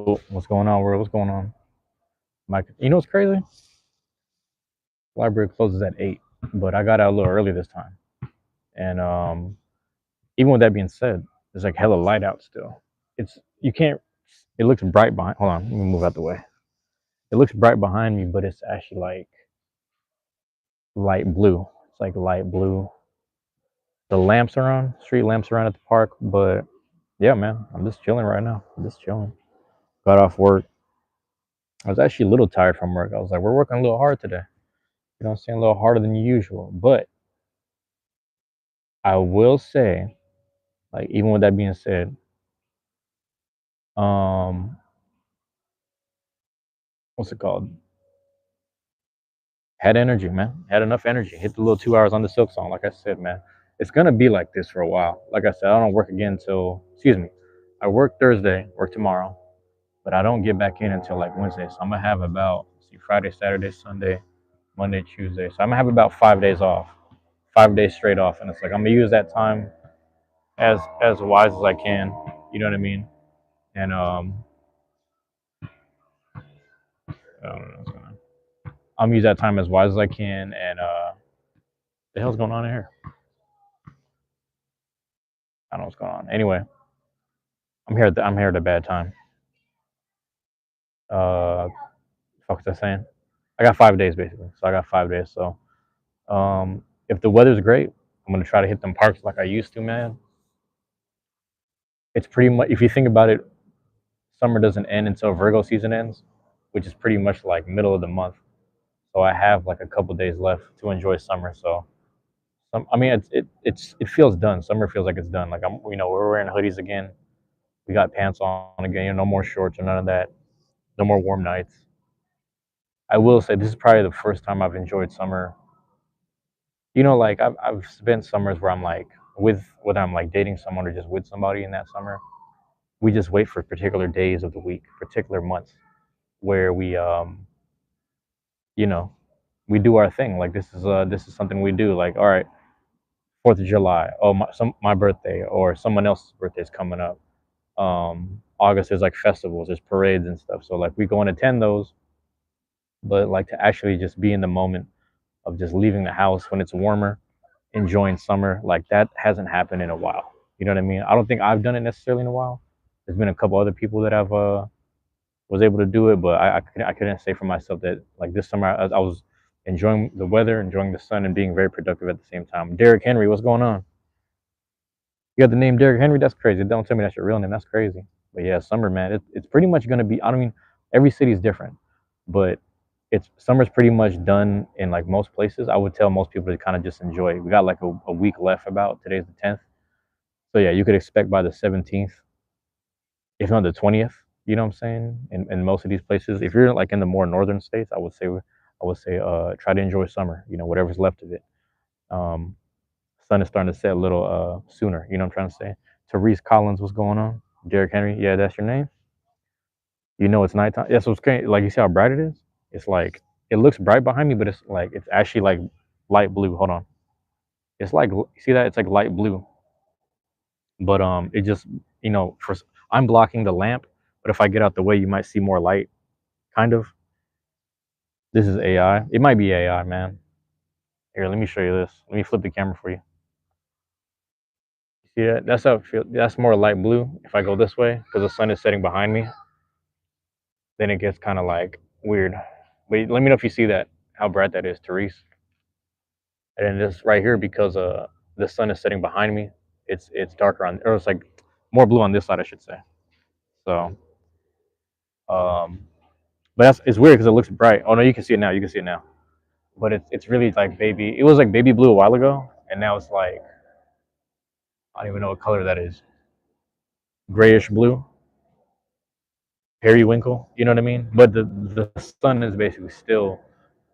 What's going on, world? What's going on? Mike, you know what's crazy? Library closes at 8, but I got out a little early this time. And even with that being said, there's like hella light out still. It's you can't. It looks bright behind. Hold on, let me move out the way. It looks bright behind me, but it's actually like light blue. It's like light blue. The lamps are on, street lamps are on at the park. But yeah, man, I'm just chilling right now. I'm just chilling. Got off work. I was actually a little tired from work. I was like, we're working a little hard today. You know what I'm saying? A little harder than usual. But I will say, like, even with that being said, um, what's it called? Had energy, man. Had enough energy. Hit the little 2 hours on the silk song. Like I said, man, it's gonna be like this for a while. Like I said, I don't work again until, excuse me, I work Thursday, work tomorrow, but I don't get back in until like Wednesday. So I'm gonna have about, see, Friday, Saturday, Sunday, Monday, Tuesday. So I'm gonna have about 5 days off, 5 days straight off, and it's like I'm gonna use that time as wise as I can. You know what I mean? And I don't know what's going on. I'm gonna use that time as wise as I can. And the hell's going on in here? I don't know what's going on. Anyway, I'm here at a bad time. Uh, fuck was I saying? I got 5 days basically, so I got 5 days. So if the weather's great, I'm gonna try to hit them parks like I used to, man. It's pretty much, if you think about it, summer doesn't end until Virgo season ends, which is pretty much like middle of the month. So I have like a couple days left to enjoy summer. So I mean, it feels done. Summer feels like it's done. Like we're wearing hoodies again. We got pants on again. You know, no more shorts or none of that. No more warm nights. I will say this is probably the first time I've enjoyed summer. You know, like I've spent summers where I'm like whether I'm like dating someone or just with somebody in that summer. We just wait for particular days of the week, particular months where you know, we do our thing. Like this is something we do. Like, all right, 4th of July. Oh, my birthday or someone else's birthday is coming up. August there's like festivals, there's parades and stuff. So like we go and attend those, but like to actually just be in the moment of just leaving the house when it's warmer, enjoying summer, like that hasn't happened in a while. You know what I mean? I don't think I've done it necessarily in a while. There's been a couple other people that I've was able to do it, but I couldn't say for myself that like this summer I was enjoying the weather, enjoying the sun, and being very productive at the same time. Derrick Henry, what's going on? You got the name Derrick Henry? That's crazy. Don't tell me that's your real name. That's crazy. But yeah, summer, man, it's pretty much gonna be. I don't mean every city is different, but it's summer's pretty much done in like most places. I would tell most people to kind of just enjoy it. We got like a week left. About today's the 10th, so yeah, you could expect by the 17th, if not the 20th. You know what I'm saying? In most of these places, if you're like in the more northern states, I would say try to enjoy summer. You know, whatever's left of it. Um, Sun is starting to set a little sooner. You know what I'm trying to say? Therese Collins, what's going on? Derrick Henry, yeah, that's your name. You know it's nighttime. That's what's great. Like you see how bright it is. It's like it looks bright behind me, but it's like it's actually like light blue. Hold on. It's like you see that it's like light blue, but it just for I'm blocking the lamp, but if I get out the way, you might see more light. Kind of. This is AI. It might be AI, man. Here, let me show you this. Let me flip the camera for you. See that? That's how it feel. That's more light blue. If I go this way, because the sun is setting behind me, then it gets kind of like weird. But let me know if you see that, how bright that is, Therese. And then this right here, because the sun is setting behind me, it's darker on, or it's like more blue on this side, I should say. So, um, but that's it's weird because it looks bright. Oh no, you can see it now. You can see it now. But it's really like baby. It was like baby blue a while ago, and now it's like I don't even know what color that is. Grayish blue, periwinkle. You know what I mean? But the sun is basically still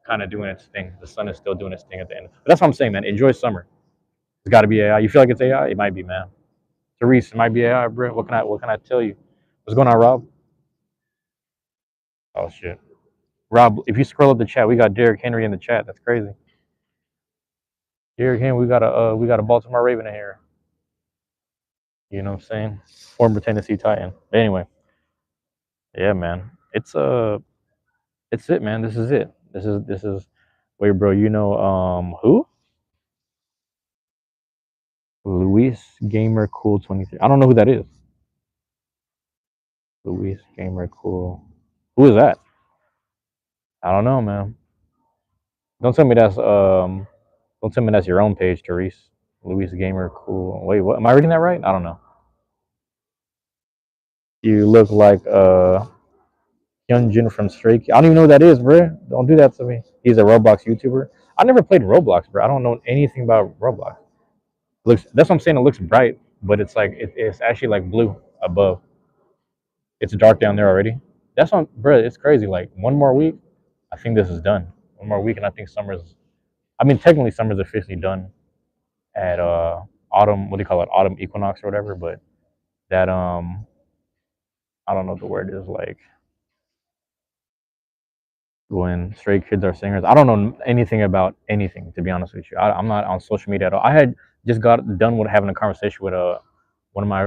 kind of doing its thing. The sun is still doing its thing at the end. But that's what I'm saying, man. Enjoy summer. It's got to be AI. You feel like it's AI? It might be, man. Therese, it might be AI, bro. What can I tell you? What's going on, Rob? Oh shit, Rob. If you scroll up the chat, we got Derrick Henry in the chat. That's crazy. Derrick Henry, we got a Baltimore Raven in here. You know what I'm saying? Former Tennessee Titan. But anyway, Yeah, man. It's it, man. This is it. This is. Wait, bro. You know who? Luis Gamer Cool 23. I don't know who that is. Luis Gamer Cool. Who is that? I don't know, man. Don't tell me that's Don't tell me that's your own page, Therese. Luis Gamer Cool. Wait, what? Am I reading that right? I don't know. You look like Hyunjin from Stray Kids. I don't even know who that is, bro. Don't do that to me. He's a Roblox YouTuber. I never played Roblox, bro. I don't know anything about Roblox. Looks. That's what I'm saying. It looks bright, but it's like it's actually like blue above. It's dark down there already. That's on, bro. It's crazy. Like one more week, I think this is done. One more week, and I think summer's. I mean, technically, summer's officially done at autumn. What do you call it? Autumn equinox or whatever. But that I don't know what the word is like when stray kids are singers. I don't know anything about anything, to be honest with you. I'm not on social media at all. I had just got done with having a conversation with one of my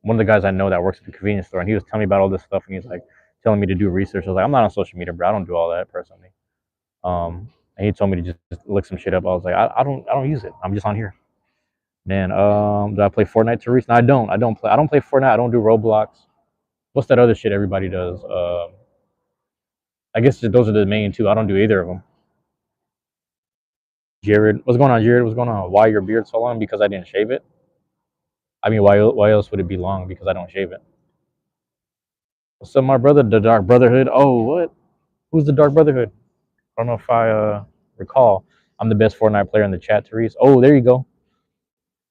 one of the guys I know that works at the convenience store, and he was telling me about all this stuff, and he's like telling me to do research. I was like, I'm not on social media, bro. I don't do all that personally. And he told me to just look some shit up. I was like, I don't use it. I'm just on here. Man, do I play Fortnite, Therese? No, I don't. I don't play Fortnite. I don't do Roblox. What's that other shit everybody does? I guess those are the main two. I don't do either of them. Jared, what's going on, Jared? What's going on? Why your beard so long? Because I didn't shave it. I mean, why else would it be long? Because I don't shave it. What's up, my brother? The Dark Brotherhood. Oh, what? Who's the Dark Brotherhood? I don't know if I recall. I'm the best Fortnite player in the chat, Therese. Oh, there you go.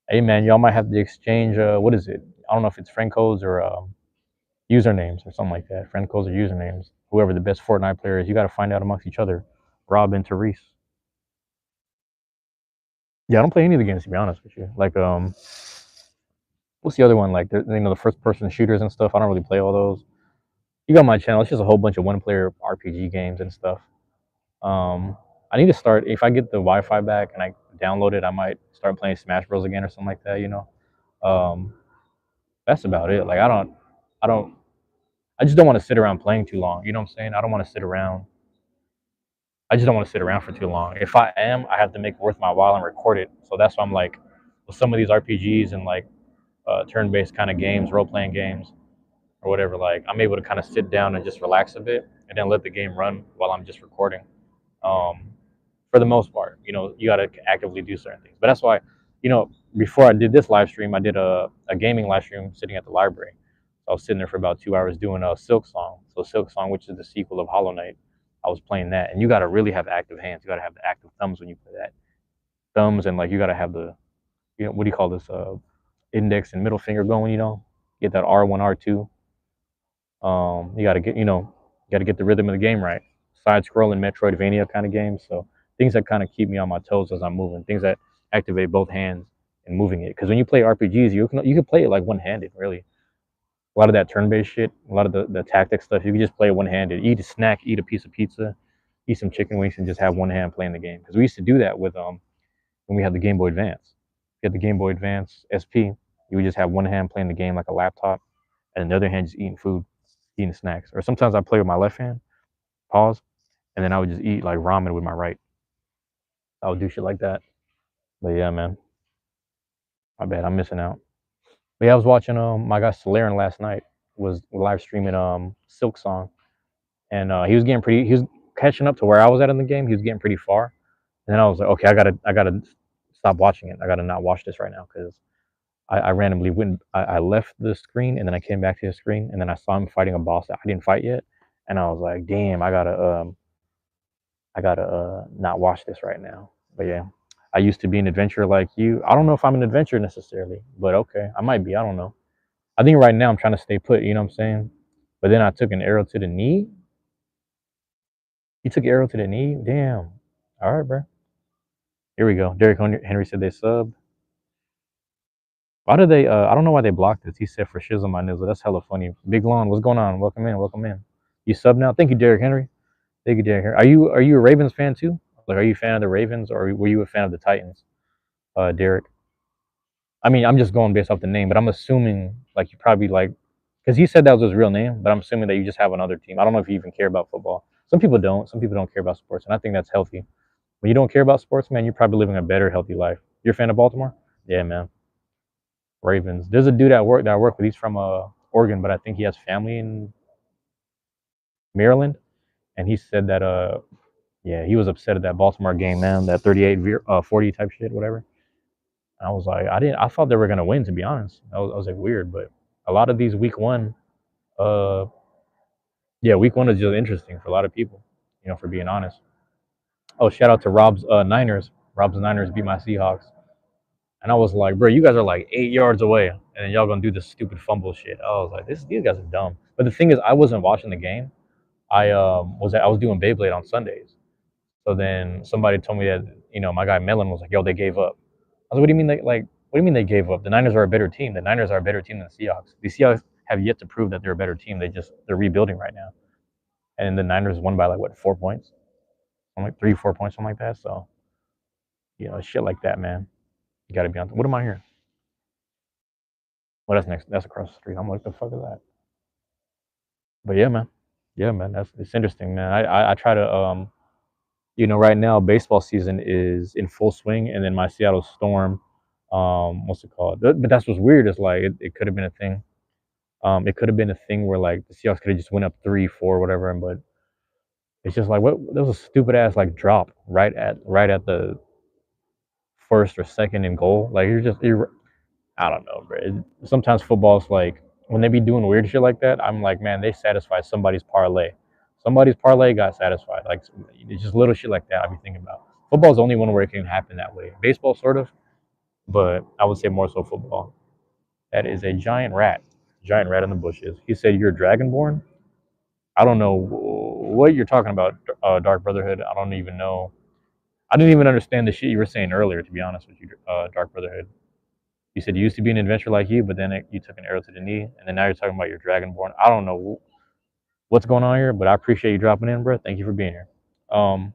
Hey, man, y'all might have to exchange. What is it? I don't know if it's friend codes or usernames or something like that. Friend codes or usernames. Whoever the best Fortnite player is, you got to find out amongst each other. Rob and Therese. Yeah, I don't play any of the games to be honest with you. Like what's the other one? Like the first person shooters and stuff. I don't really play all those. You got my channel. It's just a whole bunch of one player RPG games and stuff. I need to start if I get the Wi-Fi back and I download it. I might start playing Smash Bros again or something like that. Um, that's about it. Like I don't, I just don't want to sit around playing too long. You know what I'm saying? I don't want to sit around. I just don't want to sit around for too long. If I am, I have to make it worth my while and record it. So that's why I'm like, with some of these RPGs and like turn-based kind of games, role-playing games or whatever, like I'm able to kind of sit down and just relax a bit and then let the game run while I'm just recording. Um, for the most part, you got to actively do certain things. But that's why, before I did this live stream, I did a gaming live stream sitting at the library. So I was sitting there for about 2 hours doing a Silk Song. So Silk Song, which is the sequel of Hollow Knight, I was playing that. And you got to really have active hands. You got to have the active thumbs when you play that. Thumbs and like you got to have the, what do you call this? Index and middle finger going. Get that R1, R2. You got to get the rhythm of the game right. Side scrolling Metroidvania kind of games. So things that kind of keep me on my toes as I'm moving. Things that activate both hands and moving it. Because when you play RPGs, you can play it like one handed. Really, a lot of that turn based shit, a lot of the tactic stuff, you can just play it one handed. Eat a snack, eat a piece of pizza, eat some chicken wings, and just have one hand playing the game. Because we used to do that with when we had the Game Boy Advance. We had the Game Boy Advance SP. You would just have one hand playing the game like a laptop, and the other hand just eating food, eating snacks. Or sometimes I play with my left hand, pause, and then I would just eat like ramen with my right. I would do shit like that. But yeah, man, my bad. I'm missing out. But yeah, I was watching my guy Solaren last night was live streaming Silk Song, and he was catching up to where I was at in the game. He was getting pretty far, and then I was like, okay, I gotta stop watching it. I gotta not watch this right now because I randomly went. I left the screen and then I came back to the screen and then I saw him fighting a boss that I didn't fight yet, and I was like, damn, I gotta not watch this right now. But yeah, I used to be an adventurer like you. I don't know if I'm an adventurer necessarily, but okay, I might be. I don't know. I think right now I'm trying to stay put. You know what I'm saying? But then I took an arrow to the knee. You took an arrow to the knee. Damn. All right, bro. Here we go. Derek Henry said they subbed. Why did they? I don't know why they blocked this. He said for shizzle my nizzle. That's hella funny. Big Lon, what's going on? Welcome in. Welcome in. You sub now? Thank you, Derek Henry. Thank you, Derek Henry. Are you a Ravens fan too? Like, are you a fan of the Ravens or were you a fan of the Titans, Derek? I mean, I'm just going based off the name, but I'm assuming like you probably like because he said that was his real name, but I'm assuming that you just have another team. I don't know if you even care about football. Some people don't. Some people don't care about sports, and I think that's healthy. When you don't care about sports, man, you're probably living a better, healthy life. You're a fan of Baltimore? Yeah, man. Ravens. There's a dude at work that I work with. He's from Oregon, but I think he has family in Maryland, and he said that yeah, he was upset at that Baltimore game, man. That 38-40 type shit, whatever. And I was like, I thought they were gonna win, to be honest. I was like weird, but a lot of these week one, uh, yeah, week one is just interesting for a lot of people, for being honest. Oh, shout out to Rob's Niners. Rob's Niners beat my Seahawks. And I was like, bro, you guys are like 8 yards away, and then y'all gonna do this stupid fumble shit. I was like, these guys are dumb. But the thing is, I wasn't watching the game. I was doing Beyblade on Sundays. So then somebody told me that my guy Mellon was like, yo, they gave up. I was like, what do you mean what do you mean they gave up? The Niners are a better team. The Niners are a better team than the Seahawks. The Seahawks have yet to prove that they're a better team. They're rebuilding right now. And the Niners won by like what, 4 points? Like 3, 4 points, something like that. So, shit like that, man. You gotta be on. What am I hearing? Well, that's next. That's across the street. I'm like, the fuck is that? But yeah, man. Yeah, man. It's interesting, man. I try to right now baseball season is in full swing, and then my Seattle Storm, what's it called? But that's what's weird is like it could have been a thing. It could have been a thing where like the Seahawks could have just went up 3-4, whatever, but it's just like what there was a stupid ass like drop right at the first or second in goal. Like you're I don't know, bro. Sometimes football's like when they be doing weird shit like that, I'm like, man, they satisfied somebody's parlay. Somebody's parlay got satisfied. Like it's just little shit like that I be thinking about. Football's the only one where it can happen that way. Baseball sort of, but I would say more so football. That is a giant rat in the bushes. He said, "You're dragonborn." I don't know what you're talking about, Dark Brotherhood. I don't even know. I didn't even understand the shit you were saying earlier, to be honest with you, Dark Brotherhood. You said you used to be an adventurer like you, but then you took an arrow to the knee, and then now you're talking about your dragonborn. I don't know what's going on here, but I appreciate you dropping in, bro. Thank you for being here. Um,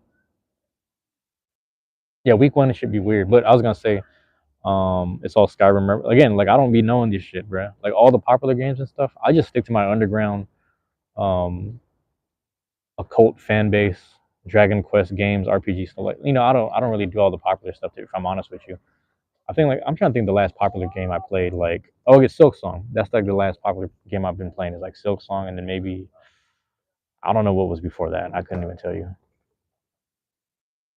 yeah, week one it should be weird, but I was gonna say, it's all Skyrim. Again, like I don't be knowing this shit, bro. Like all the popular games and stuff, I just stick to my underground, um, occult fan base, Dragon Quest games, RPG stuff. Like I don't really do all the popular stuff. If I'm honest with you. I think like I'm trying to think the last popular game I played like it's Silk Song. That's like the last popular game I've been playing is like Silk Song, and then maybe I don't know what was before that. I couldn't even tell you.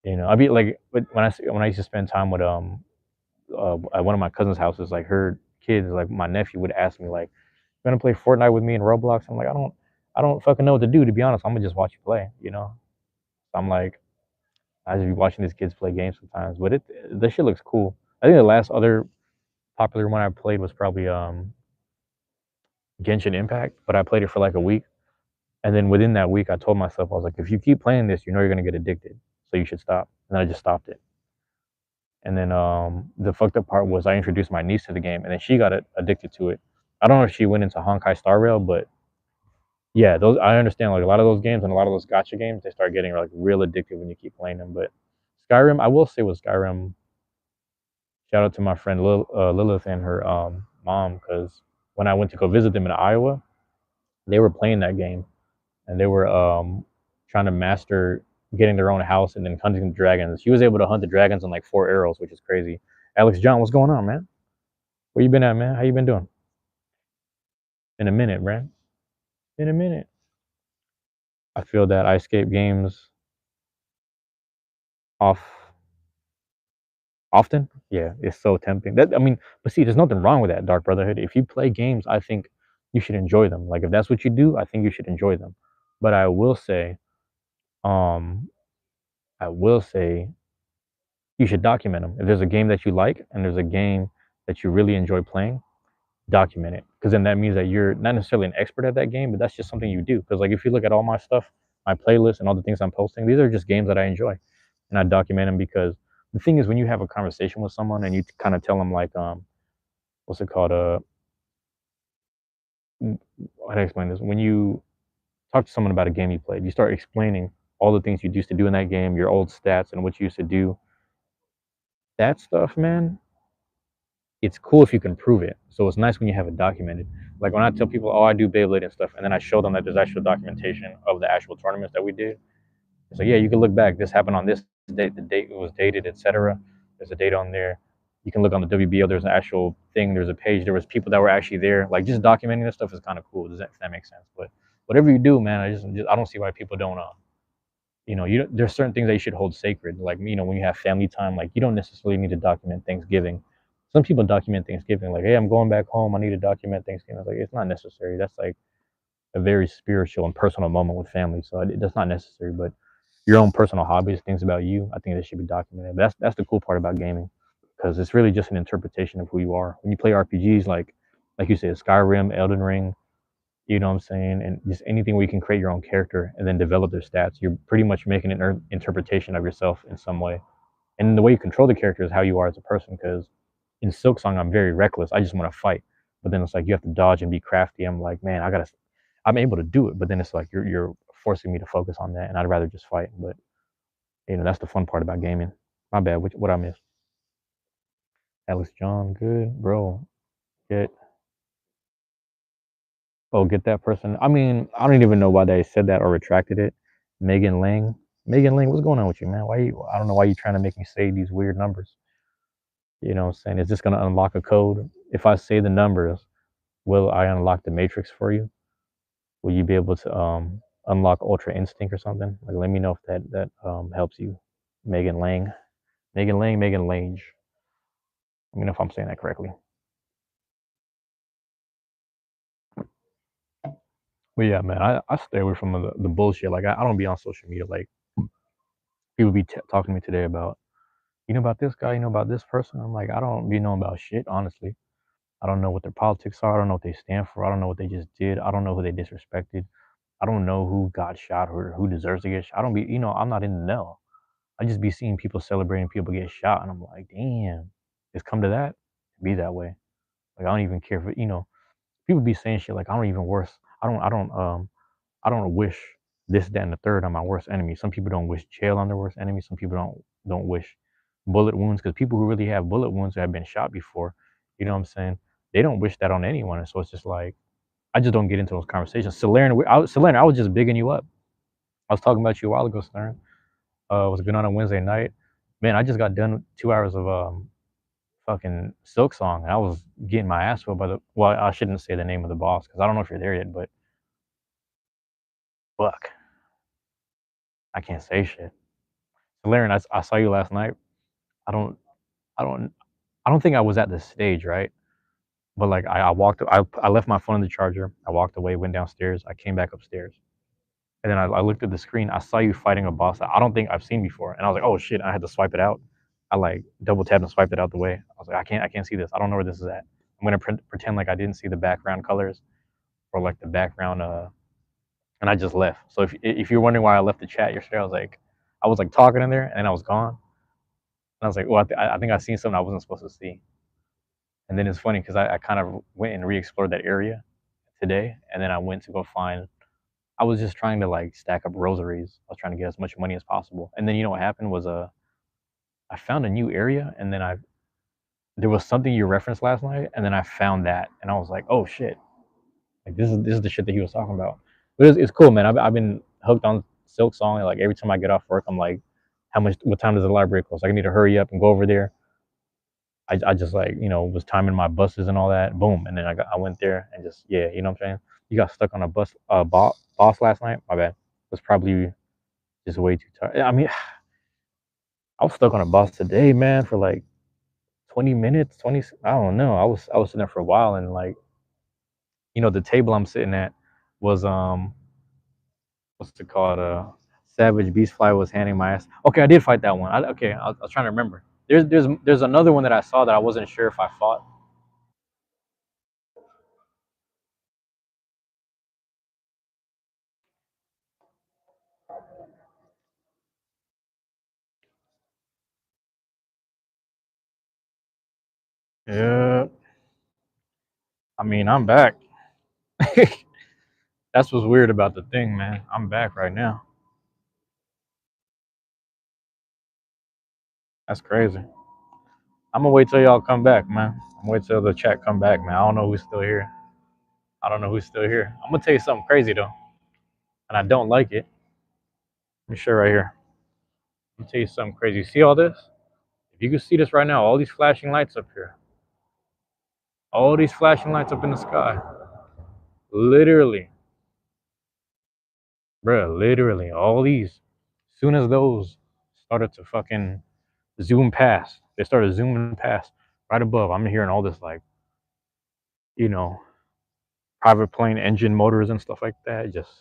I'd be like when I used to spend time with at one of my cousin's houses, like her kids, like my nephew would ask me like, "You gonna play Fortnite with me in Roblox?" I'm like, I don't fucking know what to do, to be honest. I'm gonna just watch you play. So I'm like, I just be watching these kids play games sometimes, but the shit looks cool. I think the last other popular one I played was probably Genshin Impact, but I played it for like a week. And then within that week, I told myself, I was like, if you keep playing this, you're going to get addicted. So you should stop. And then I just stopped it. And then the fucked up part was I introduced my niece to the game, and then she got addicted to it. I don't know if she went into Honkai Star Rail, but yeah, those I understand. Like a lot of those games and a lot of those gotcha games, they start getting like real addictive when you keep playing them. But Skyrim, I will say with Skyrim, shout out to my friend Lilith and her mom, because when I went to go visit them in Iowa, they were playing that game, and they were trying to master getting their own house and then hunting the dragons. She was able to hunt the dragons on like 4 arrows, which is crazy. Alex John, what's going on, man? Where you been at, man? How you been doing? In a minute, man. In a minute. I feel that I escape games off often. Yeah, it's so tempting. But see, there's nothing wrong with that, Dark Brotherhood. If you play games, I think you should enjoy them. Like if that's what you do, I think you should enjoy them. But um, I will say you should document them. If there's a game that you like and there's a game that you really enjoy playing, document it. Because then that means that you're not necessarily an expert at that game, but that's just something you do. Because like if you look at all my stuff, my playlist and all the things I'm posting, these are just games that I enjoy, and I document them because the thing is when you have a conversation with someone and you kind of tell them like what's it called how do I explain this? When you talk to someone about a game you played, you start explaining all the things you used to do in that game, your old stats and what you used to do. That stuff, man, it's cool if you can prove it. So it's nice when you have it documented. Like when I tell people, oh, I do Beyblade and stuff, and then I show them that there's actual documentation of the actual tournaments that we did. It's like, yeah, you can look back. This happened on this date. The date was dated, etc. There's a date on there. You can look on the WBO. There's an actual thing. There's a page. There was people that were actually there. Like just documenting this stuff is kind of cool. If that makes sense? But whatever you do, man, I don't see why people don't. There's certain things that you should hold sacred. Like when you have family time, like you don't necessarily need to document Thanksgiving. Some people document Thanksgiving, like, hey, I'm going back home. I need to document Thanksgiving. It's like it's not necessary. That's like a very spiritual and personal moment with family. So that's not necessary. But your own personal hobbies, things about you, I think that should be documented. But that's the cool part about gaming, because it's really just an interpretation of who you are. When you play RPGs, like you said, Skyrim, Elden Ring, you know what I'm saying, and just anything where you can create your own character and then develop their stats, you're pretty much making an interpretation of yourself in some way. And the way you control the character is how you are as a person. Because in Silksong, I'm very reckless. I just want to fight, but then it's like you have to dodge and be crafty. I'm like, man, I'm able to do it, but then it's like you're forcing me to focus on that, and I'd rather just fight. But that's the fun part about gaming. My bad. What I missed? Alex John, good bro. Get get that person. I mean, I don't even know why they said that or retracted it. Megan Lang. Megan Lang, what's going on with you, man? Why you? I don't know why you trying to make me say these weird numbers. You know what I'm saying? Is this gonna unlock a code? If I say the numbers, will I unlock the matrix for you? Will you be able to unlock Ultra Instinct or something? Like, let me know if that helps you. Megan Lang. Megan Lang, Megan Lange. Let me know if I'm saying that correctly. But yeah, man, I stay away from the bullshit. Like, I don't be on social media. Like, people be talking to me today about, about this guy, about this person. I'm like, I don't be knowing about shit, honestly. I don't know what their politics are. I don't know what they stand for. I don't know what they just did. I don't know who they disrespected. I don't know who got shot or who deserves to get shot. I don't be, I'm not in the know. I just be seeing people celebrating people get shot, and I'm like, damn, it's come to that. Be that way. Like, I don't even care for people be saying shit like, I don't even worse. I don't wish this, that, and the third on my worst enemy. Some people don't wish jail on their worst enemy. Some people don't wish bullet wounds, because people who really have bullet wounds who have been shot before, you know what I'm saying? They don't wish that on anyone. And so it's just like, I just don't get into those conversations. Solern, I was just bigging you up. I was talking about you a while ago, Solern. Was good on a Wednesday night. Man, I just got done with 2 hours of fucking Silk Song, and I was getting my ass whooped by well, I shouldn't say the name of the boss because I don't know if you're there yet, but fuck, I can't say shit. So, Laren, I saw you last night. I don't, I don't, I don't think I was at this stage, right? But like, I left my phone in the charger. I walked away, went downstairs. I came back upstairs, and then I looked at the screen. I saw you fighting a boss that I don't think I've seen before, and I was like, oh shit! I had to swipe it out. I like double tapped and swiped it out the way. I was like, I can't see this. I don't know where this is at. I'm gonna pretend like I didn't see the background colors or like the background and I just left. So if you're wondering why I left the chat yesterday, I was like talking in there, and I was gone. And I was like, well, I think I seen something I wasn't supposed to see. And then it's funny because I kind of went and re-explored that area today, and then I went to go find. I was just trying to like stack up rosaries. I was trying to get as much money as possible. And then what happened was I found a new area, and then I there was something you referenced last night, and then I found that, and I was like, oh shit, like this is the shit that he was talking about. But it's cool, man. I've been hooked on Silk Song. Like every time I get off work, I'm like, what time does the library close? Like, I need to hurry up and go over there. I just like was timing my buses and all that. Boom, and then I went there and just you know what I'm saying. You got stuck on a boss last night. My bad. It was probably just way too tired. I mean, I was stuck on a boss today, man, for like 20 minutes. 20. I don't know. I was sitting there for a while, and like the table I'm sitting at was what's it called? Savage Beastfly was handing my ass. Okay, I did fight that one. I was trying to remember. There's another one that I saw that I wasn't sure if I fought. Yeah, I mean I'm back. That's what's weird about the thing, man. I'm back right now. That's crazy. I'm gonna wait till y'all come back, man. I'm gonna wait till the chat come back, man. I don't know who's still here. I don't know who's still here. I'm gonna tell you something crazy though, and I don't like it. Let me show right here. Let me tell you something crazy. See all this? If you can see this right now, all these flashing lights up here, all these flashing lights up in the sky, literally, bruh, literally, all these. As soon as those started to fucking zoom past, they started zooming past right above. I'm hearing all this like, you know, private plane engine motors and stuff like that, just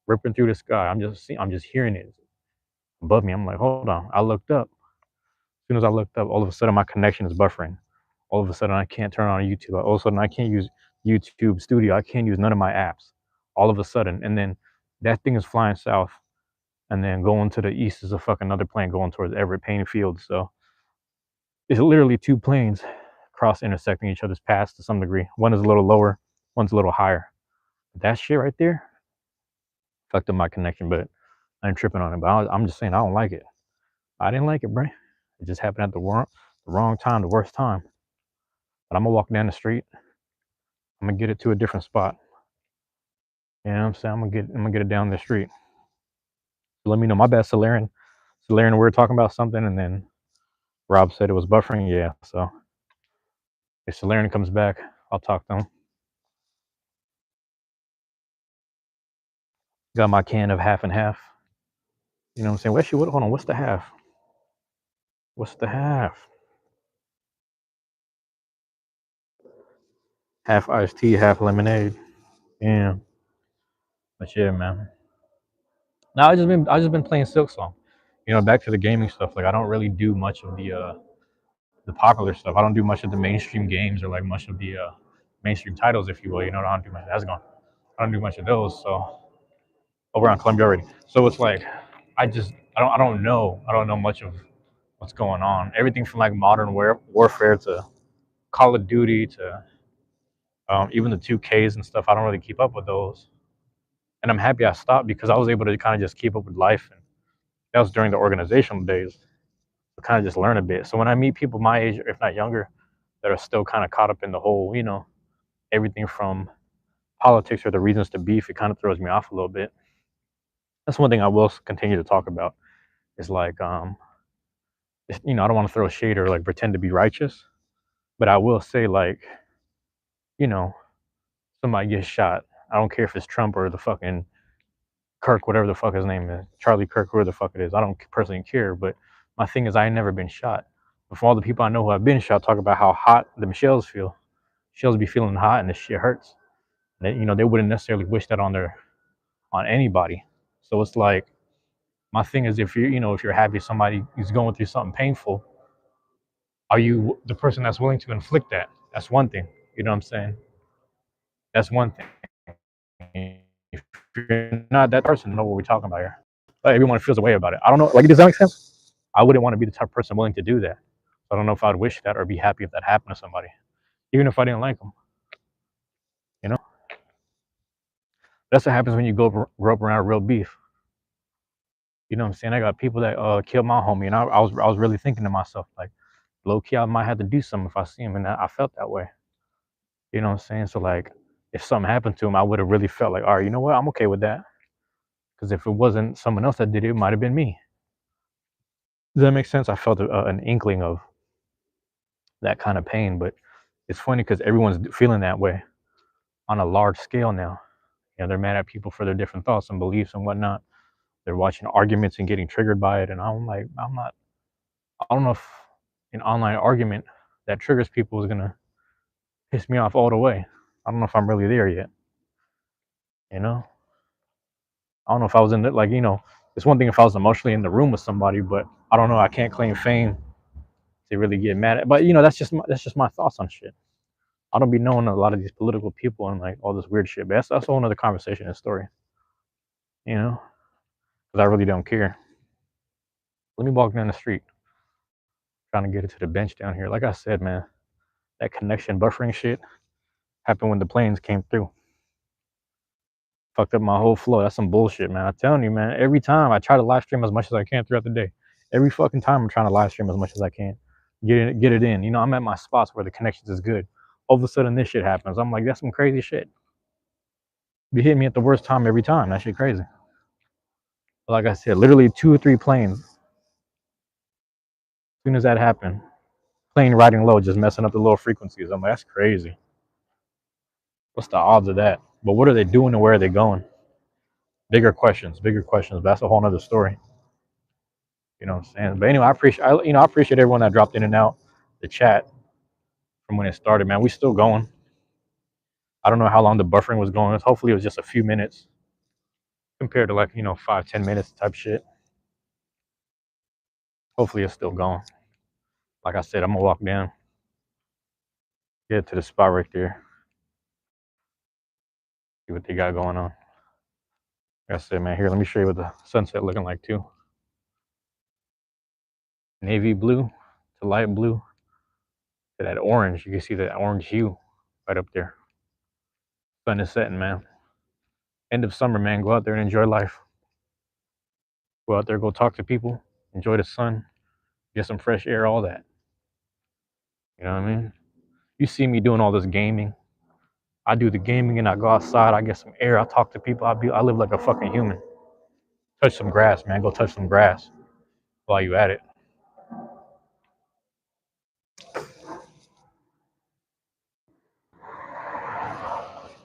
ripping through the sky. I'm just hearing it above me. I'm like, hold on. I looked up. As soon as I looked up, all of a sudden my connection is buffering. All of a sudden I can't turn on YouTube. All of a sudden I can't use YouTube Studio. I can't use none of my apps. All of a sudden, and then that thing is flying south, and then going to the east is a fucking other plane going towards Everett Payne Field. So it's literally two planes cross intersecting each other's paths to some degree. One is a little lower, one's a little higher. That shit right there fucked up my connection, but I ain't tripping on it. But I'm just saying I don't like it. I didn't like it, bro. It just happened at the wrong time, the worst time. But I'm gonna walk down the street. I'm gonna get it to a different spot. You know what I'm saying? I'm gonna get it down the street. So let me know. My bad, Solarian. Solarian, we were talking about something, and then Rob said it was buffering. Yeah. So if Solarian comes back, I'll talk to him. Got my can of half and half. You know what I'm saying? Well, actually, hold on. What's the half? What's the half? Half iced tea, half lemonade. Yeah. But yeah, man. Now I just been playing Silk Song. You know, back to the gaming stuff. Like I don't really do much of the popular stuff. I don't do much of the mainstream games or like much of the mainstream titles, if you will. You know, I don't do much. That's gone. I don't do much of those. So over on Columbia already. So it's like I don't know much of what's going on. Everything from like modern warfare to Call of Duty to even the 2Ks and stuff. I don't really keep up with those. And I'm happy I stopped because I was able to kind of just keep up with life. And that was during the organizational days. To kind of just learn a bit. So when I meet people my age, if not younger, that are still kind of caught up in the whole, you know, everything from politics or the reasons to beef, it kind of throws me off a little bit. That's one thing I will continue to talk about. Is like, you know, I don't want to throw shade or like pretend to be righteous, but I will say like, you know, somebody gets shot. I don't care if it's Trump or the fucking Kirk, whatever the fuck his name is, Charlie Kirk, whoever the fuck it is. I don't personally care, but my thing is I ain't never been shot. But for all the people I know who have been shot, talk about how hot the shells feel. Shells be feeling hot and the shit hurts. They, you know, they wouldn't necessarily wish that on anybody. So it's like my thing is if if you're happy somebody is going through something painful, are you the person that's willing to inflict that? That's one thing. You know what I'm saying? That's one thing. If you're not that person, know what we're talking about here. Like everyone feels a way about it. I don't know. Like, does that make sense? I wouldn't want to be the type of person willing to do that. I don't know if I'd wish that or be happy if that happened to somebody, even if I didn't like them. You know, that's what happens when you grow up around real beef. You know what I'm saying? I got people that killed my homie, and I was really thinking to myself like, low key, I might have to do something if I see him, and I felt that way. You know what I'm saying? So like, if something happened to him, I would have really felt like, all right, you know what? I'm okay with that. Because if it wasn't someone else that did it, it might have been me. Does that make sense? I felt an inkling of that kind of pain, but it's funny because everyone's feeling that way on a large scale now. You know, they're mad at people for their different thoughts and beliefs and whatnot. They're watching arguments and getting triggered by it, and I'm like, I'm not. I don't know if an online argument that triggers people is gonna piss me off all the way. I don't know if I'm really there yet. You know, I don't know if I was in it. Like, it's one thing if I was emotionally in the room with somebody, but I don't know. I can't claim fame to really get mad at. But that's just my thoughts on shit. I don't be knowing a lot of these political people and like all this weird shit. But that's a whole another conversation and story. You know, because I really don't care. Let me walk down the street, trying to get it to the bench down here. Like I said, man, that connection buffering shit happened when the planes came through. Fucked up my whole flow. That's some bullshit, man. I'm telling you, man. Every time I try to live stream as much as I can throughout the day. Every fucking time I'm trying to live stream as much as I can. get it in. You know, I'm at my spots where the connections is good. All of a sudden, this shit happens. I'm like, that's some crazy shit. You hit me at the worst time every time. That shit crazy. Like I said, literally 2 or 3 planes. As soon as that happened, plane riding low, just messing up the low frequencies. I'm like, that's crazy. What's the odds of that? But what are they doing and where are they going? Bigger questions, bigger questions. But that's a whole nother story. You know what I'm saying? But anyway, I appreciate everyone that dropped in and out the chat from when it started, man. We still going. I don't know how long the buffering was going. Hopefully it was just a few minutes compared to, like, 5-10 minutes type shit. Hopefully it's still going. Like I said, I'm gonna walk down, get to the spot right there, see what they got going on. Like I said, man, here, let me show you what the sunset looking like too. Navy blue to light blue to that orange. You can see that orange hue right up there. Sun is setting, man. End of summer, man. Go out there and enjoy life. Go out there, go talk to people, enjoy the sun, get some fresh air, all that. You know what I mean? You see me doing all this gaming. I do the gaming and I go outside, I get some air, I talk to people, I live like a fucking human. Touch some grass, man. Go touch some grass while you at it.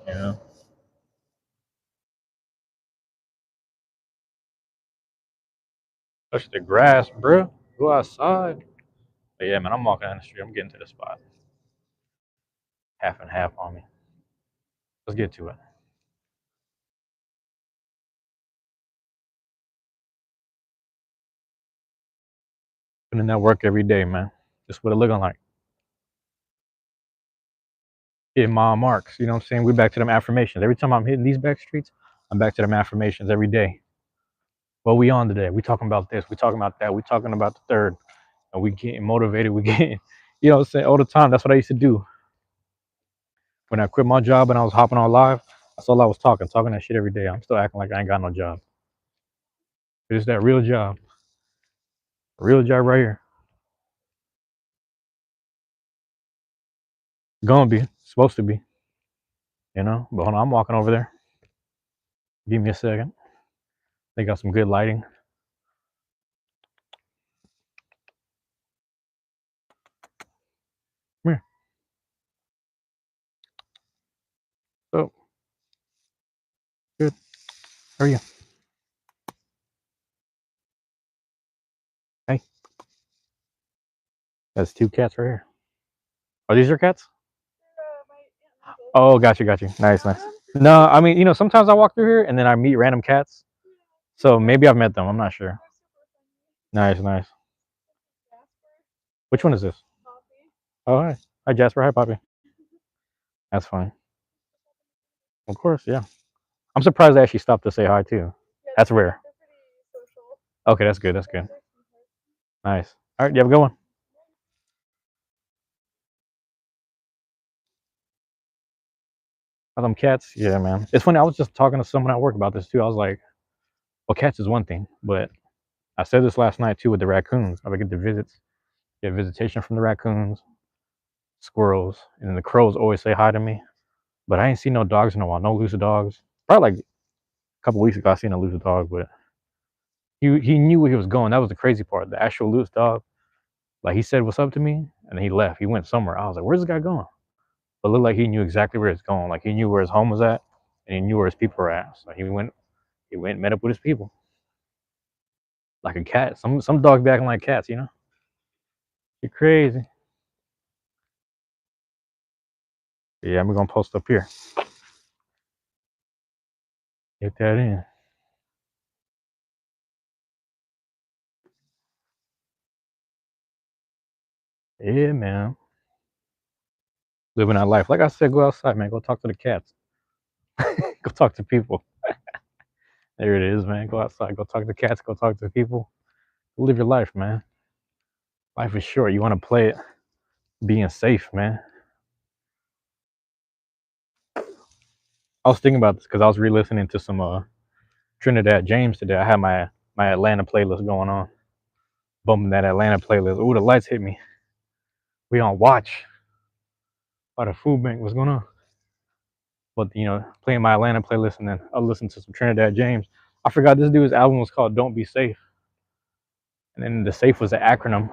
You know? Touch the grass, bro. Go outside. But yeah, man, I'm walking down the street. I'm getting to the spot. Half and half on me. Let's get to it. Putting in that work every day, man. Just what it looking like. Hitting mile marks. You know what I'm saying? We back to them affirmations. Every time I'm hitting these back streets, I'm back to them affirmations every day. What we on today? We talking about this. We talking about that. We talking about the third. And we getting motivated. We getting, you know what I'm saying? All the time. That's what I used to do. When I quit my job and I was hopping on live, that's all I was talking that shit every day. I'm still acting like I ain't got no job. It's that real job right here. Gonna be, supposed to be, But hold on, I'm walking over there. Give me a second. They got some good lighting. Come here. So, good. How are you? Hey. That's 2 cats right here. Are these your cats? Oh, got you. Nice. No, I mean, sometimes I walk through here and then I meet random cats. So maybe I've met them. I'm not sure. Nice. Which one is this? Oh, hi. Hi, Jasper. Hi, Poppy. That's fine. Of course, yeah. I'm surprised they actually stopped to say hi, too. That's rare. Okay, that's good. Nice. All right, you have a good one. Them cats, yeah, man. It's funny. I was just talking to someone at work about this too. I was like, well, cats is one thing, but I said this last night too with the raccoons. I would get the get visitation from the raccoons, squirrels, and then the crows always say hi to me. But I ain't seen no dogs in a while. No loose dogs. Probably like a couple weeks ago, I seen a loose dog, but he knew where he was going. That was the crazy part. The actual loose dog, like he said, "What's up?" to me, and then he left. He went somewhere. I was like, "Where's this guy going?" But it looked like he knew exactly where it's going. Like he knew where his home was at, and he knew where his people were at. So he went and met up with his people. Like a cat. Some dogs be acting like cats. You're crazy. Yeah, I'm gonna post up here. Get that in. Yeah, man. Living that life. Like I said, go outside, man. Go talk to the cats. Go talk to people. There it is, man. Go outside. Go talk to cats. Go talk to people. Live your life, man. Life is short. You want to play it being safe, man. I was thinking about this because I was re-listening to some Trinidad James today. I had my Atlanta playlist going on, bumping that Atlanta playlist. Ooh, the lights hit me. We on watch by the food bank. What's going on? But playing my Atlanta playlist and then I'll listen to some Trinidad James. I forgot this dude's album was called "Don't Be Safe," and then the "safe" was an acronym. It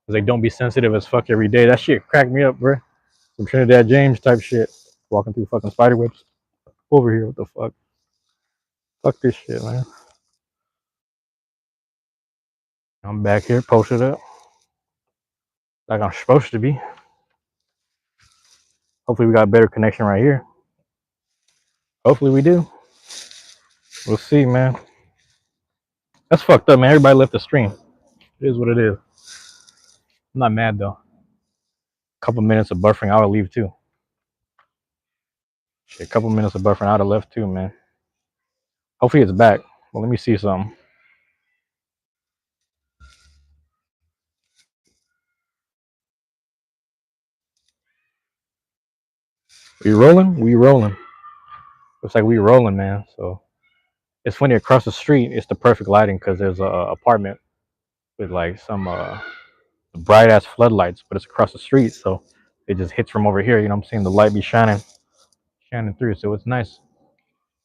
was like "Don't be sensitive as fuck every day." That shit cracked me up, bro. Some Trinidad James type shit. Walking through fucking spider webs over here. What the fuck? Fuck this shit, man. I'm back here, posted up like I'm supposed to be. Hopefully, we got a better connection right here. Hopefully, we do. We'll see, man. That's fucked up, man. Everybody left the stream. It is what it is. I'm not mad though. A couple minutes of buffering, I would leave too. Shit, a couple minutes of buffering, I'd have left too, man. Hopefully it's back. Well, let me see something. We rolling? We rolling. Looks like we rolling, man. So it's funny, across the street, it's the perfect lighting because there's a apartment with like some bright ass floodlights, but it's across the street, so it just hits from over here. You know what I'm saying? The light be shining through, so it's nice.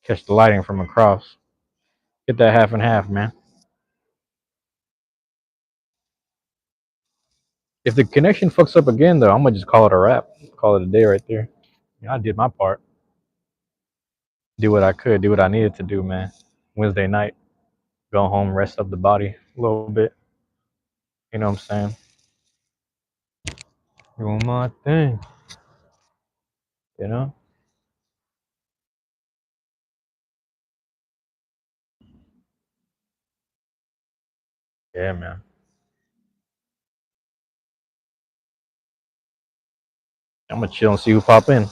Catch the lighting from across. Get that half and half, man. If the connection fucks up again, though, I'm gonna just call it a wrap. Call it a day right there. I did my part. Do what I could. Do what I needed to do, man. Wednesday night, go home, rest up the body a little bit. You know what I'm saying? Doing my thing. You know? Yeah, man. I'm gonna chill and see who pop in.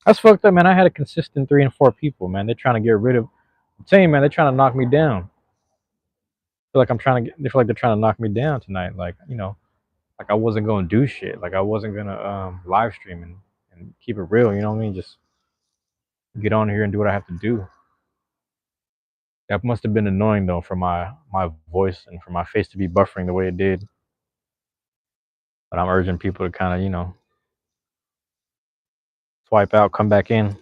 That's fucked up, man. I had a consistent 3 and 4 people, man. They're trying to get rid of. I'm telling you, man. They're trying to knock me down. I feel like I'm trying to get. They feel like they're trying to knock me down tonight. Like like I wasn't gonna do shit. Like I wasn't gonna live stream and keep it real. You know what I mean? Just get on here and do what I have to do. That must have been annoying though for my voice and for my face to be buffering the way it did. But I'm urging people to kind of swipe out, come back in,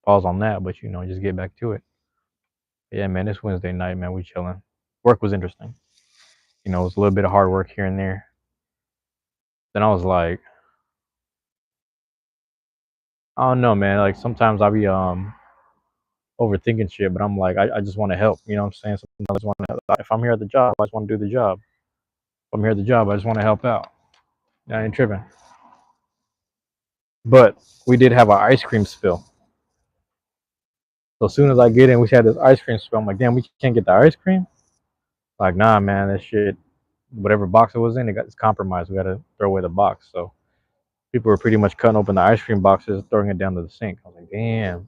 pause on that, but just get back to it. Yeah, man, it's Wednesday night, man. We chilling. Work was interesting. It was a little bit of hard work here and there. Then I was like, I don't know, man. Like sometimes I'll be overthinking shit, but I'm like, I just want to help. You know what I'm saying? Sometimes I just want to help. If I'm here at the job, I just want to do the job. If I'm here at the job, I just want to help out. I ain't tripping. But we did have an ice cream spill. So as soon as I get in, we had this ice cream spill. I'm like, damn, we can't get the ice cream? Like, nah, man, that shit, whatever box it was in, it's compromised. We got to throw away the box. So people were pretty much cutting open the ice cream boxes, throwing it down to the sink. I was like, damn.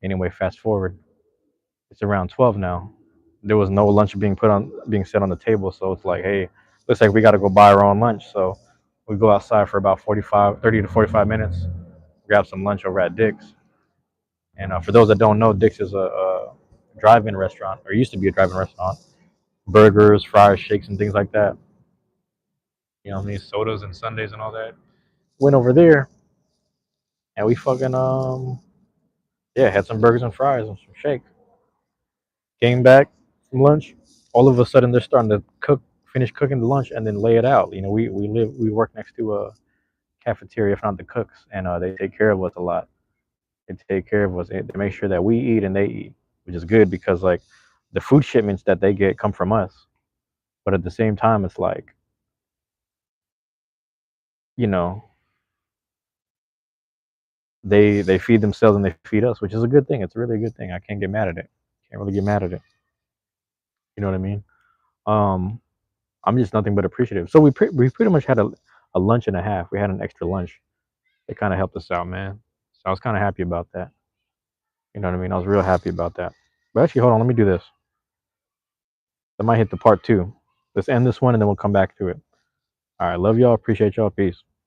Anyway, fast forward. It's around 12 now. There was no lunch being set on the table. So it's like, hey, looks like we got to go buy our own lunch. So we go outside for about 30 to 45 minutes, grab some lunch over at Dick's. And for those that don't know, Dick's is a drive-in restaurant, or used to be a drive-in restaurant. Burgers, fries, shakes, and things like that. You know what I mean? Sodas and sundaes and all that. Went over there and we fucking yeah, had some burgers and fries and some shakes. Came back from lunch. All of a sudden they're starting to finish cooking the lunch and then lay it out. We work next to a cafeteria, if not the cooks, and they take care of us a lot. They take care of us. They make sure that we eat and they eat, which is good because like the food shipments that they get come from us. But at the same time, it's like, you know, they feed themselves and they feed us, which is a good thing. It's a really good thing. I can't get mad at it. Can't really get mad at it. You know what I mean? Um, I'm just nothing but appreciative. So we pretty much had a lunch and a half. We had an extra lunch. They kind of helped us out, man. So I was kind of happy about that. You know what I mean? I was real happy about that. But actually, hold on. Let me do this. I might hit the part two. Let's end this one and then we'll come back to it. All right. Love y'all. Appreciate y'all. Peace.